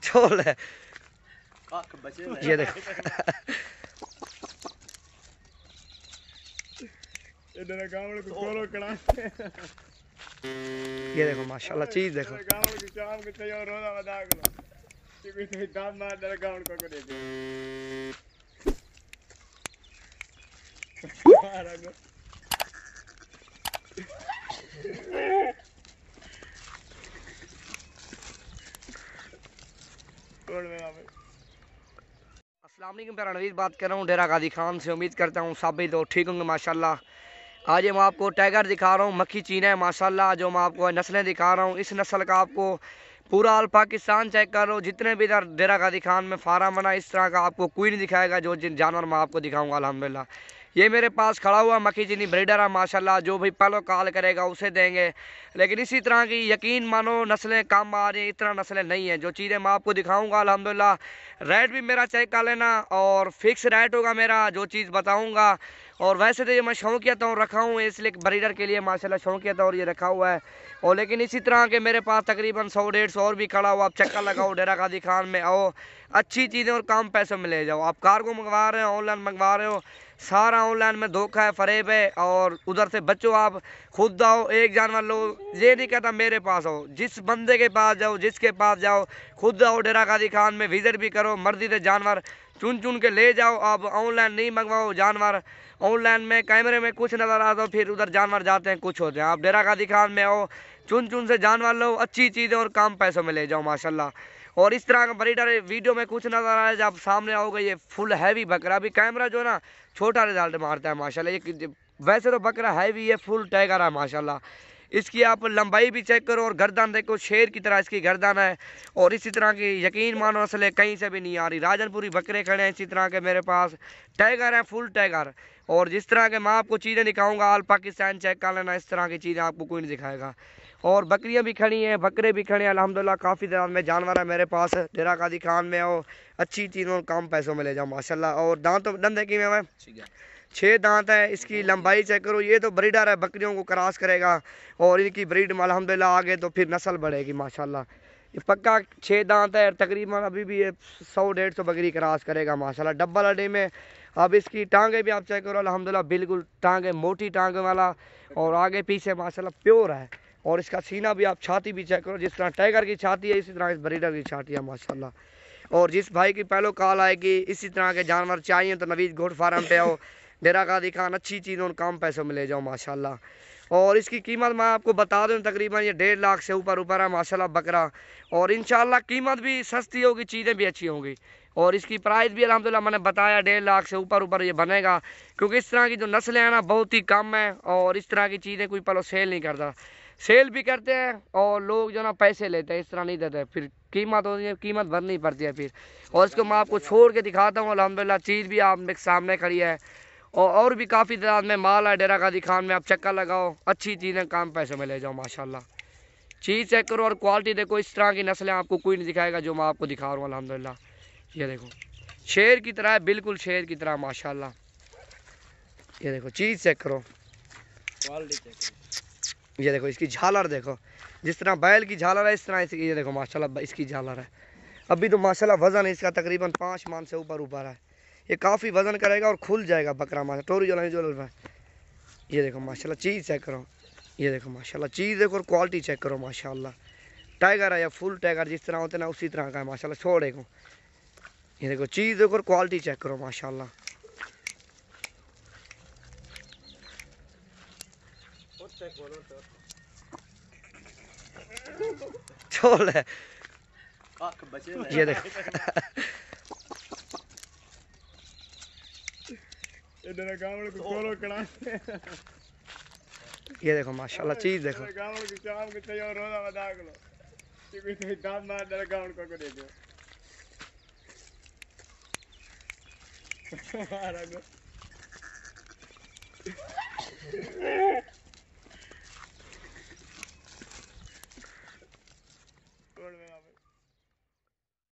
छोड़ है ये देखो। ये देखो माशाल्लाह चीज देखो। अस्सलाम वालेकुम, मैं रणवीर बात कर रहा हूँ डेरा गाजी खान से। उम्मीद करता हूँ सब भी तो ठीक होंगे माशाल्लाह। आज मैं आपको टाइगर दिखा रहा हूँ, मक्खी चीना है माशाल्लाह। जो मैं आपको नस्लें दिखा रहा हूँ, इस नस्ल का आपको पूरा ऑल पाकिस्तान चेक करो, जितने भी इधर डेरा गाजी खान में फार्म बना, इस तरह का आपको कोई नहीं दिखाएगा जो जिन जानवर मैं आपको दिखाऊंगा अल्हम्दुलिल्लाह। ये मेरे पास खड़ा हुआ मक्खी चीनी ब्रीडर है माशाल्लाह। जो भी पहले कॉल करेगा उसे देंगे, लेकिन इसी तरह की यकीन मानो नस्लें कम आ रही हैं, इतना नस्लें नहीं है। जो चीज़ें मैं आपको दिखाऊंगा अल्हम्दुलिल्लाह, रेट भी मेरा चेक कर लेना और फिक्स रेट होगा मेरा जो चीज़ बताऊंगा। और वैसे तो ये मैं शौकिया तौर रखा हूँ, इसलिए ब्रीडर के लिए माशाल्लाह शौकिया तौर ये रखा हुआ है। और लेकिन इसी तरह के मेरे पास तकरीबन 100-150 और भी खड़ा हुआ। आप चक्कर लगाओ डेरा गाजी खान में, आओ अच्छी चीज़ें और कम पैसों में ले जाओ। आप कार्गो मंगवा रहे हो, ऑनलाइन मंगवा रहे हो, सारा ऑनलाइन में धोखा है, फरेब है। और उधर से बच्चों, आप खुद आओ, एक जानवर लो। ये नहीं कहता मेरे पास आओ, जिस बंदे के पास जाओ, जिसके पास जाओ, खुद आओ डेरा गाजी खान में, विजिट भी करो, मर्जी से जानवर चुन चुन के ले जाओ। अब ऑनलाइन नहीं मंगवाओ जानवर। ऑनलाइन में कैमरे में कुछ नज़र आता, फिर उधर जानवर जाते हैं कुछ होते हैं। आप डेरा गाजी खान में आओ, चुन चुन से जानवर लो, अच्छी चीज़ें और कम पैसों में ले जाओ माशाल्लाह। और इस तरह का ब्रीडर वीडियो में कुछ नज़र आया, जब सामने आओगे ये फुल हैवी बकरा। अभी कैमरा जो ना छोटा रिजल्ट मारता है माशाल्लाह। ये वैसे तो बकरा हैवी है, फुल टाइगर है माशाल्लाह। इसकी आप लंबाई भी चेक करो और गर्दन देखो, शेर की तरह इसकी गर्दन है। और इसी तरह की यकीन मानो नस्लें कहीं से भी नहीं आ रही। राजनपुरी बकरे खड़े हैं इसी तरह के मेरे पास, टाइगर है, फुल टाइगर। और जिस तरह के मैं आपको चीज़ें दिखाऊंगा, ऑल पाकिस्तान चेक कर लेना, इस तरह की चीज़ें आपको कोई नहीं दिखाएगा। और बकरियां भी खड़ी हैं, बकरे भी खड़े हैं अल्हम्दुलिल्लाह। काफ़ी तादाद में जानवर है मेरे पास डेरा गाजी खान में। और अच्छी चीज़ों और कम पैसों में ले जाओ माशाल्लाह। और दांत दंदे की में 6 दांत है। इसकी लंबाई चेक करो, ये तो ब्रीडर है, बकरियों को क्रॉस करेगा और इनकी ब्रीड में अल्हम्दुलिल्लाह आगे तो फिर नस्ल बढ़ेगी माशाल्लाह। ये पक्का 6 दांत है, तकरीबन अभी भी ये 100-150 बकरी क्रॉस करेगा माशाल्लाह डबल अड्डे में। अब इसकी टांगे भी आप चेक करो अल्हम्दुलिल्लाह, बिल्कुल टांगे मोटी टांगे वाला, और आगे पीछे माशाल्लाह प्योर है। और इसका सीना भी आप छाती भी चेक करो, जिस तरह टाइगर की छाती है इसी तरह इस ब्रीडर की छाती है माशाल्लाह। और जिस भाई की पहले कॉल आएगी, इसी तरह के जानवर चाहिए तो नवीद गोट फार्म पे आओ, डेरा गाजी खान, अच्छी चीज़ और कम पैसों में ले जाओ माशाल्लाह। और इसकी कीमत मैं आपको बता दूं, तकरीबन ये 1.5 लाख से ऊपर है माशाल्लाह बकरा। और इंशाल्लाह कीमत भी सस्ती होगी, चीज़ें भी अच्छी होंगी। और इसकी प्राइस भी अल्हम्दुलिल्लाह मैंने बताया 1.5 लाख से ऊपर ये बनेगा, क्योंकि इस तरह की जो नस्लें हैं ना बहुत ही कम है। और इस तरह की चीज़ें कोई पहले सेल नहीं करता, सेल भी करते हैं और लोग जो ना पैसे लेते हैं, इस तरह नहीं देते, फिर कीमत होती है, कीमत भरनी पड़ती है फिर। और इसको मैं आपको छोड़ के दिखाता हूँ अल्हम्दुलिल्लाह, चीज़ भी आप मेरे सामने खड़ी है। और भी काफ़ी तादाद में माल है डेरा गाजी खान में, आप चक्कर लगाओ, अच्छी चीज़ें कम पैसों में ले जाओ माशाल्लाह। चीज़ चेक करो और क्वालिटी देखो, इस तरह की नस्लें आपको कोई नहीं दिखाएगा जो मैं आपको दिखा रहा हूँ अल्हम्दुलिल्लाह। ये देखो शेर की तरह है, बिल्कुल शेर की तरह माशाल्लाह। ये देखो चीज़ चेक करो, क्वालिटी चेक करो। ये देखो इसकी झालर देखो, जिस तरह बैल की झालर है इस तरह इसकी, ये देखो माशाल्लाह इसकी झालर है। अभी तो माशाल्लाह वज़न है इसका तकरीबन 5 मन से ऊपर है। ये काफ़ी वज़न करेगा और खुल जाएगा बकरा माशा टोरी जो में। ये देखो माशाल्लाह चीज़ चेक करो, ये देखो माशाल्लाह चीज़ देखो और क्वालिटी चेक करो माशाल्लाह। टाइगर है या फुल टाइगर जिस तरह होते हैं ना उसी तरह का है माशाल्लाह। छोड़ देखो, ये देखो चीज़ देखो और क्वालिटी चेक करो माशाल्लाह। छोड़ है ये देखो ये देखो माशाल्लाह चीज़ देखो।